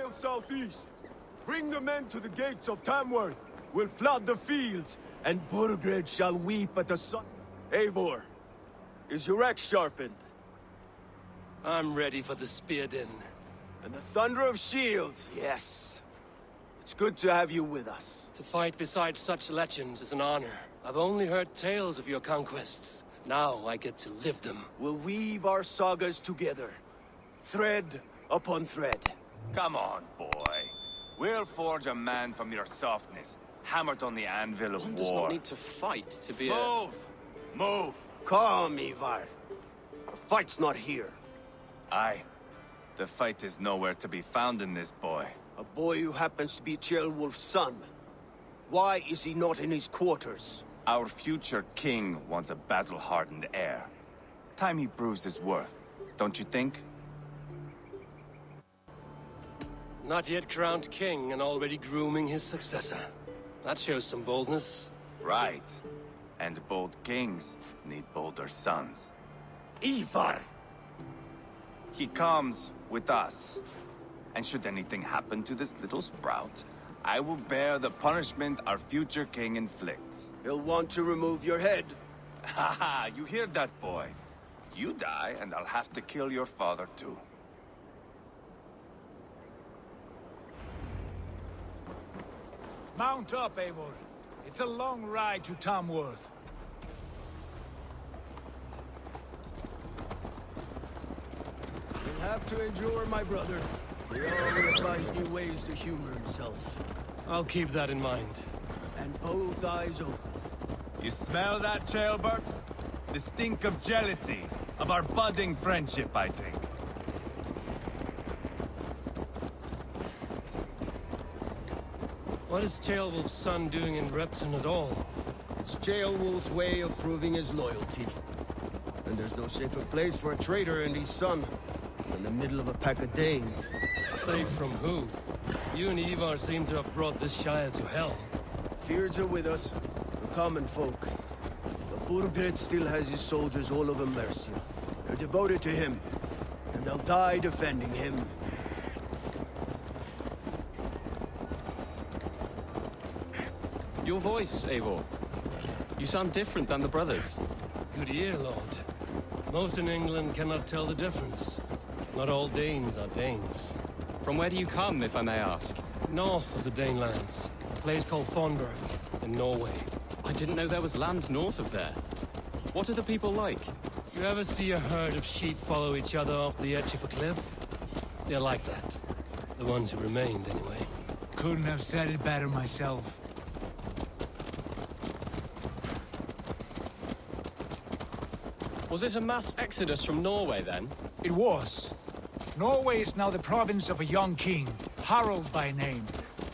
sail southeast. Bring the men to the gates of Tamworth. We'll flood the fields, and Burgred shall weep at the sun. Eivor, is your axe sharpened? I'm ready for the spear din. And the thunder of shields, yes. It's good to have you with us. To fight beside such legends is an honor. I've only heard tales of your conquests. Now I get to live them. We'll weave our sagas together. Thread upon thread. Come on, boy. We'll forge a man from your softness, hammered on the anvil of One war. does not need to fight to be Move! Move! Calm, Ivarr. The fight's not here. Aye. The fight is nowhere to be found in this boy. A boy who happens to be Ceolwulf's son. Why is he not in his quarters? Our future king wants a battle-hardened heir. Time he proves his worth, don't you think? Not yet crowned king and already grooming his successor. That shows some boldness. Right. And bold kings need bolder sons. Ivarr! He comes with us. And should anything happen to this little sprout, I will bear the punishment our future king inflicts. He'll want to remove your head. Haha, you hear that, boy? You die, and I'll have to kill your father, too. Mount up, Eivor. It's a long ride to Tamworth. You'll have to endure, my brother. He always finds new ways to humor himself. I'll keep that in mind. And both eyes open. You smell that, Ceolwulf? The stink of jealousy, of our budding friendship, I think. What is Ceolwulf's son doing in Repton at all? It's Ceolwulf's way of proving his loyalty. And there's no safer place for a traitor and his son than the middle of a pack of Danes. Safe from who? You and Eivor seem to have brought this Shire to hell. Fears are with us, the common folk. But Burgred still has his soldiers all over Mercia. They're devoted to him, and they'll die defending him. Your voice, Eivor. You sound different than the brothers. Good ear, Lord. Most in England cannot tell the difference. Not all Danes are Danes. From where do you come, if I may ask? North of the Danelands, a place called Thornburg, in Norway. I didn't know there was land north of there. What are the people like? You ever see a herd of sheep follow each other off the edge of a cliff? They're like that. The ones who remained, anyway. Couldn't have said it better myself. Was it a mass exodus from Norway, then? It was. Norway is now the province of a young king, Harald by name.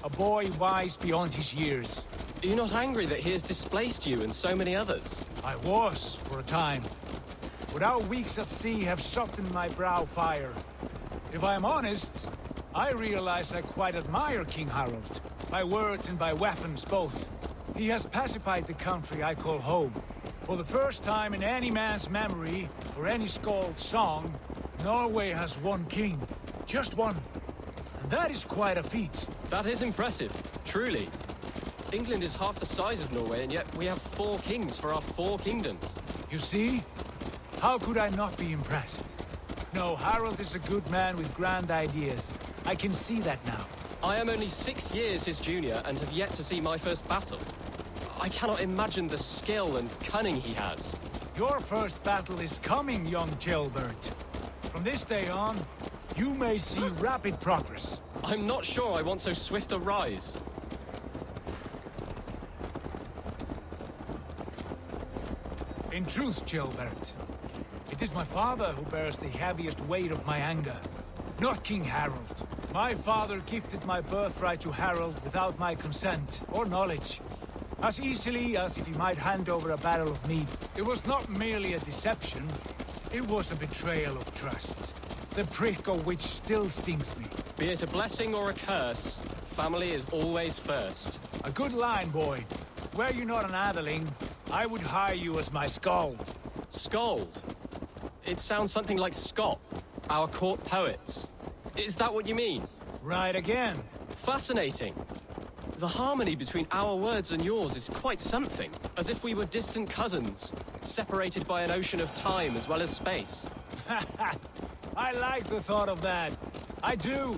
A boy wise beyond his years. Are you not angry that he has displaced you and so many others? I was, for a time. But our weeks at sea have softened my brow fire. If I am honest, I realize I quite admire King Harald. By words and by weapons, both. He has pacified the country I call home. For the first time in any man's memory, or any skald's song, Norway has one king. Just one. And that is quite a feat. That is impressive, truly. England is half the size of Norway, and yet we have 4 kings for our 4 kingdoms. You see? How could I not be impressed? No, Harald is a good man with grand ideas. I can see that now. I am only 6 years his junior and have yet to see my first battle. I cannot imagine the skill and cunning he has. Your first battle is coming, young Ceolbert. From this day on, you may see rapid progress. I'm not sure I want so swift a rise. In truth, Ceolbert, it is my father who bears the heaviest weight of my anger, not King Harald. My father gifted my birthright to Harald without my consent or knowledge. As easily as if he might hand over a barrel of mead. It was not merely a deception, it was a betrayal of trust. The prick of which still stings me. Be it a blessing or a curse, family is always first. A good line, boy. Were you not an atheling, I would hire you as my skald. Skald? It sounds something like Scott, our court poets. Is that what you mean? Right again. Fascinating. The harmony between our words and yours is quite something. As if we were distant cousins, separated by an ocean of time as well as space. I like the thought of that. I do.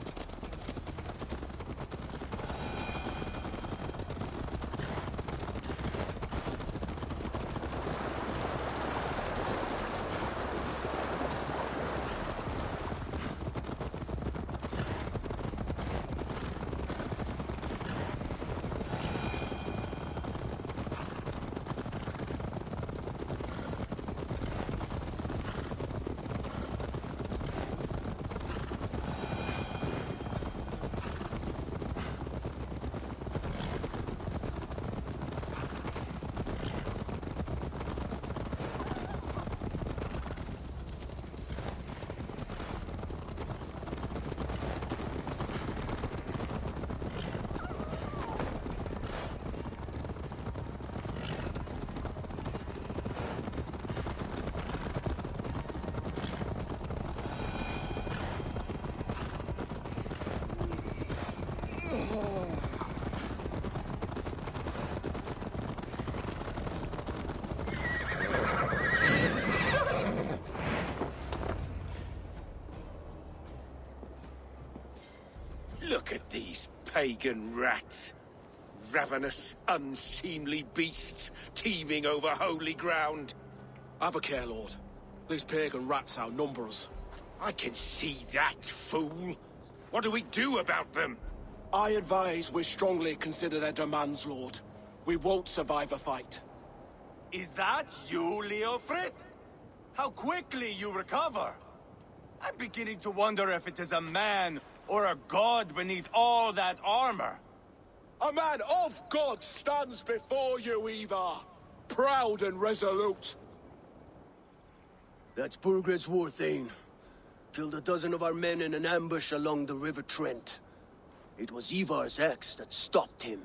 Look at these pagan rats. Ravenous, unseemly beasts teeming over holy ground. Have a care, Lord. These pagan rats outnumber us. I can see that, fool. What do we do about them? I advise we strongly consider their demands, Lord. We won't survive a fight. Is that you, Leofrid? How quickly you recover! I'm beginning to wonder if it is a man or a god beneath all that armor. A man of God stands before you, Eivor. Proud and resolute. That's Burgred's war thane. Killed a dozen of our men in an ambush along the River Trent. It was Eivor's axe that stopped him.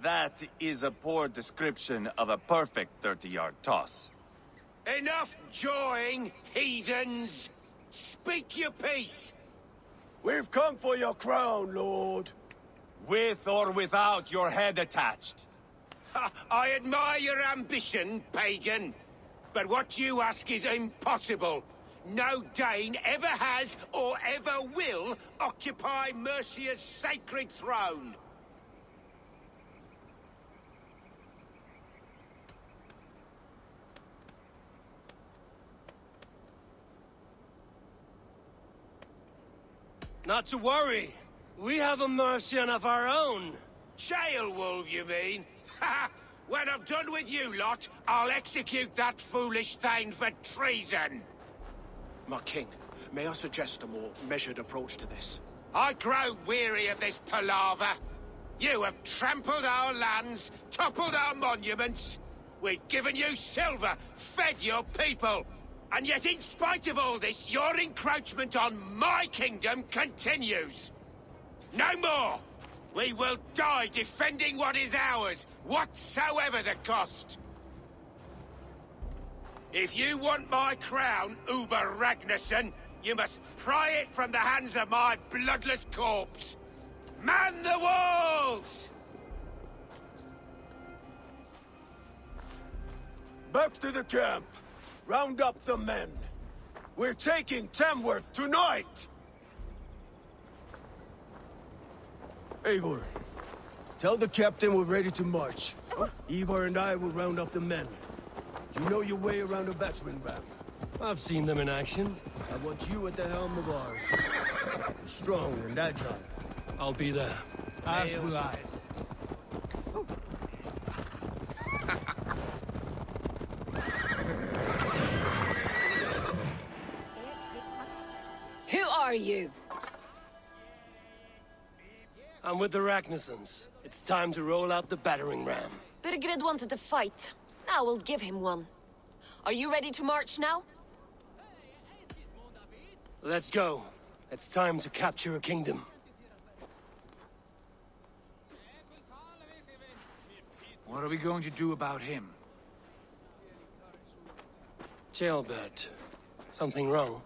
That is a poor description of a perfect 30-yard toss. Enough jawing, heathens! Speak your piece! We've come for your crown, Lord. With or without your head attached. Ha, I admire your ambition, pagan. But what you ask is impossible. No Dane ever has or ever will occupy Mercia's sacred throne. Not to worry. We have a Mercian of our own. Ceolwulf, you mean? Ha! When I'm done with you lot, I'll execute that foolish thing for treason. My king, may I suggest a more measured approach to this? I grow weary of this palaver. You have trampled our lands, toppled our monuments. We've given you silver, fed your people. And yet in spite of all this, your encroachment on my kingdom continues. No more! We will die defending what is ours, whatsoever the cost. If you want my crown, Ubba Ragnarsson, you must pry it from the hands of my bloodless corpse. Man the walls! Back to the camp. Round up the men. We're taking Tamworth tonight! Eivor, tell the captain we're ready to march. Eivor and I will round up the men. Do you know your way around a battering ram? I've seen them in action. I want you at the helm of ours. Strong and agile. I'll be there. As will I. Who are you? I'm with the Ragnarsons. It's time to roll out the battering ram. Birgred wanted to fight. Now we'll give him one. Are you ready to march now? Let's go. It's time to capture a kingdom. What are we going to do about him? Ceolbert. Something wrong?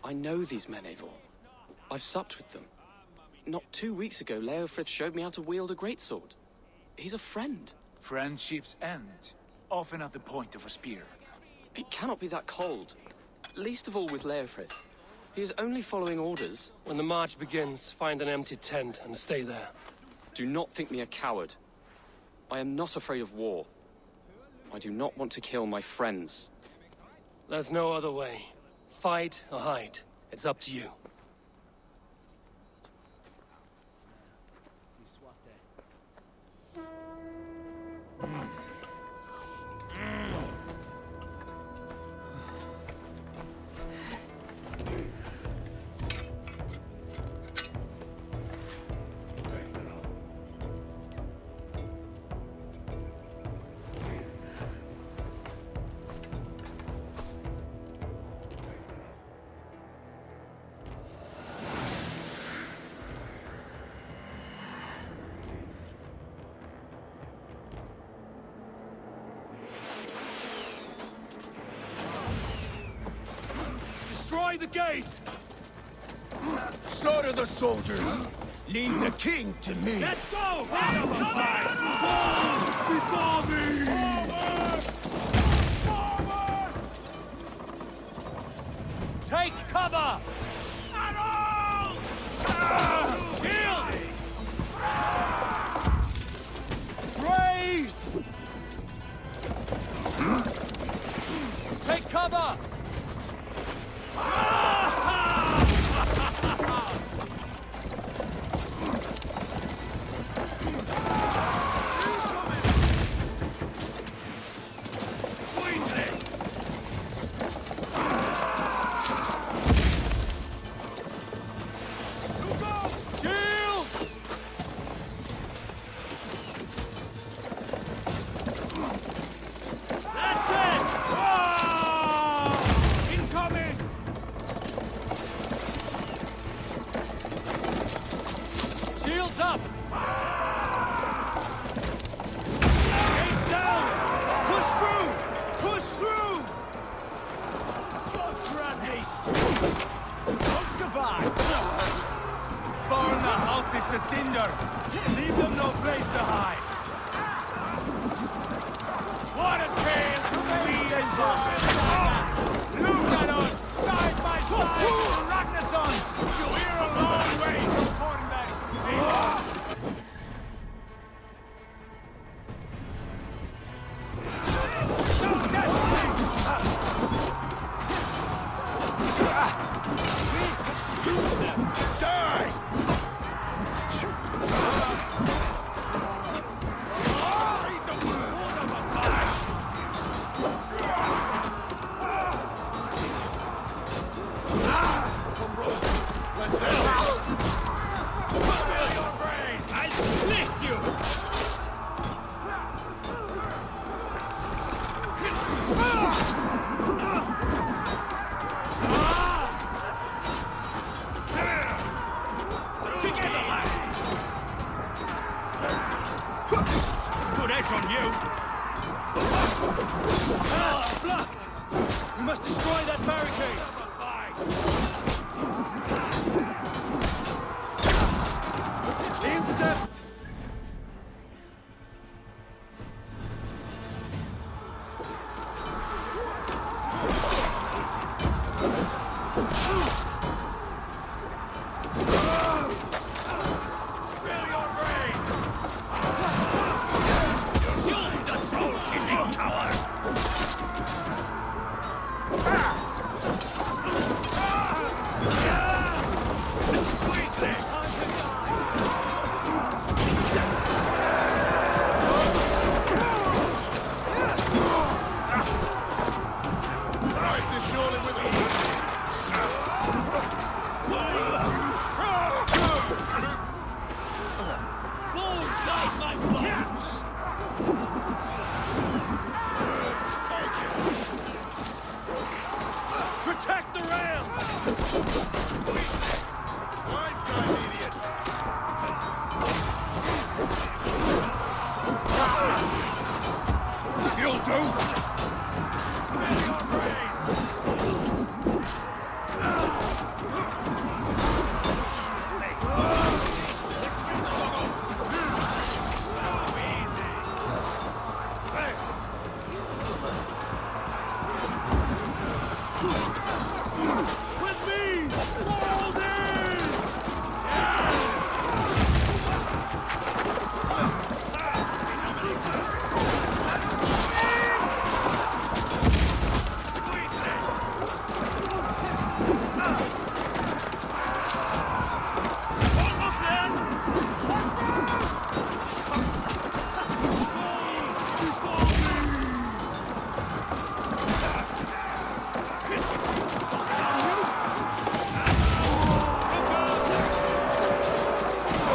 I know these men, Eivor. I've supped with them. Not 2 weeks ago, Leofrith showed me how to wield a greatsword. He's a friend. Friendships end, often at the point of a spear. It cannot be that cold. Least of all with Leofrith. He is only following orders. When the march begins, find an empty tent and stay there. Do not think me a coward. I am not afraid of war. I do not want to kill my friends. There's no other way. Fight or hide. It's up to you. Destroy the gate! Slaughter the soldiers! Leave the king to me! Let's go! Before me! Forward! Take cover! Shield! Race! Take cover! Burn the houses to cinders! Leave them no place to hide! What a tale to read and look at us, side by side, Ragnarsons! We're a long way from Cornback! Good edge on you! Blocked! We must destroy that barricade! Instant! Protect the ram! Blindside, idiot! You'll do! Spare your brains! With me! Hold in!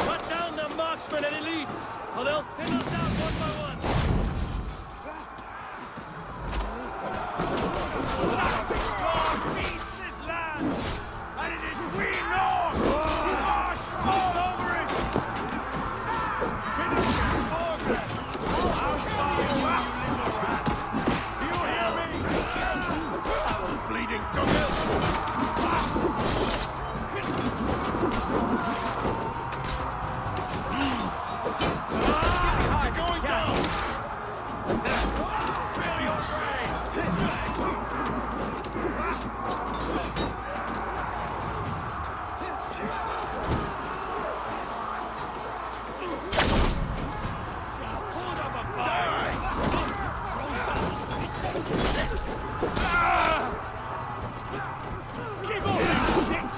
Cut down the marksmen and elites, or they'll thin us out one by one. God feeds this land, and it is we North who march all over it! Finish it, Morgan! I'll kill you out, little rat! Do you hear me? I will bleeding to milk! You're going down! Spill your Hold up a fire! Keep on that shit!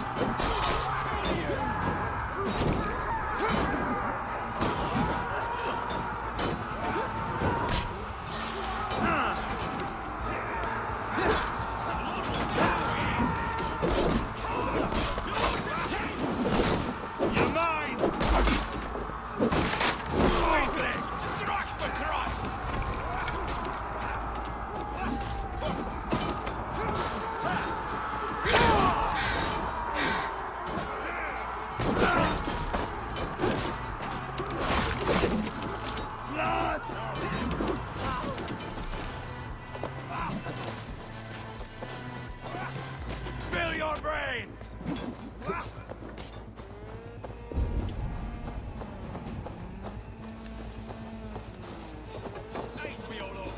You're mine! Strike for Christ! Blood! Spill your brains! Thanks for your love.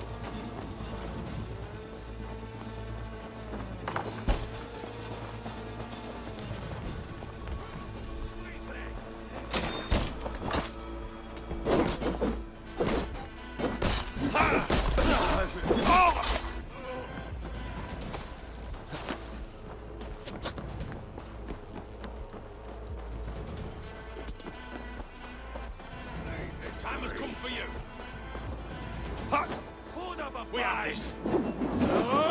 This hammer's come for you. Hold up a We have this.